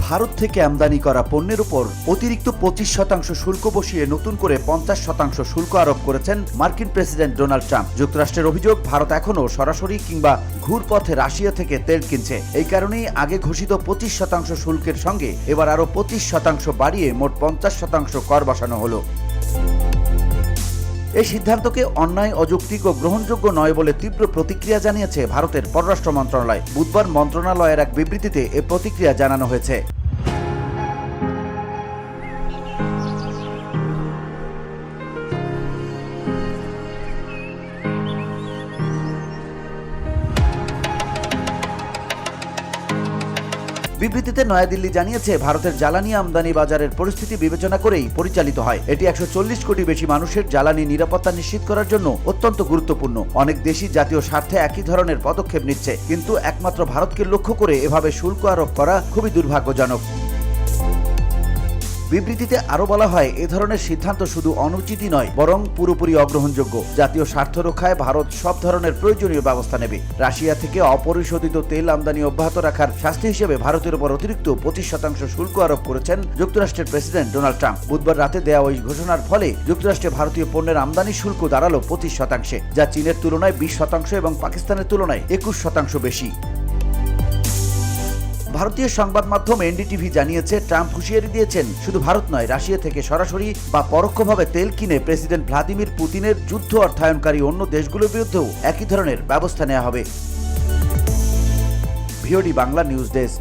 ভারত থেকে আমদানি করা পণ্যের উপর অতিরিক্ত 25% শুল্ক বসিয়ে নতুন করে 50% শুল্ক আরোপ করেছেন মার্কিন প্রেসিডেন্ট ডোনাল্ড ট্রাম্প। যুক্তরাষ্ট্রের অভিযোগ, ভারত এখনও সরাসরি কিংবা ঘুরপথে রাশিয়া থেকে তেল কিনছে। এই কারণেই আগে ঘোষিত 25% শুল্কের সঙ্গে এবার আরও 25% বাড়িয়ে মোট 50% কর বসানো হলো। এই সিদ্ধান্তকে অন্যায়, অযৌক্তিক ও গ্রহণযোগ্য নয় বলে তীব্র প্রতিক্রিয়া জানিয়েছে ভারতের পররাষ্ট্র মন্ত্রণালয়। বুধবার মন্ত্রণালয়ের এক বিবৃতিতে এ প্রতিক্রিয়া জানানো হয়েছে। বিবৃতিতে নয়াদিল্লি জানিয়েছে, ভারতের জ্বালানি আমদানি বাজারের পরিস্থিতি বিবেচনা করেই পরিচালিত হয়। এটি 140 কোটি বেশি মানুষের জ্বালানি নিরাপত্তা নিশ্চিত করার জন্য অত্যন্ত গুরুত্বপূর্ণ। অনেক দেশই জাতীয় স্বার্থে একই ধরনের পদক্ষেপ নিচ্ছে, কিন্তু একমাত্র ভারতকে লক্ষ্য করে এভাবে শুল্ক আরোপ করা খুবই দুর্ভাগ্যজনক। বিবৃতিতে আরও বলা হয়, এ ধরনের সিদ্ধান্ত শুধু অনুচিতই নয়, বরং পুরোপুরি অগ্রহণযোগ্য। জাতীয় স্বার্থ রক্ষায় ভারত সব ধরনের প্রয়োজনীয় ব্যবস্থা নেবে। রাশিয়া থেকে অপরিশোধিত তেল আমদানি অব্যাহত রাখার শাস্তি হিসেবে ভারতের উপর অতিরিক্ত 25% শুল্ক আরোপ করেছেন যুক্তরাষ্ট্রের প্রেসিডেন্ট ডোনাল্ড ট্রাম্প। বুধবার রাতে দেওয়া ওই ঘোষণার ফলে যুক্তরাষ্ট্রে ভারতীয় পণ্যের আমদানি শুল্ক দাঁড়ালো 25%, যা চীনের তুলনায় 20% এবং পাকিস্তানের তুলনায় 21% বেশি। ভারতীয় সংবাদ মাধ্যম এনডিটিভি জানিয়েছে, ট্রাম্প হুঁশিয়ারি দিয়েছেন, শুধু ভারত নয়, রাশিয়া থেকে সরাসরি বা পরোক্ষভাবে তেল কিনে প্রেসিডেন্ট ভ্লাদিমির পুতিনের যুদ্ধ অর্থায়নকারী অন্য দেশগুলোর বিরুদ্ধেও একই ধরনের ব্যবস্থা নেওয়া হবে। VOD Bangla news desk.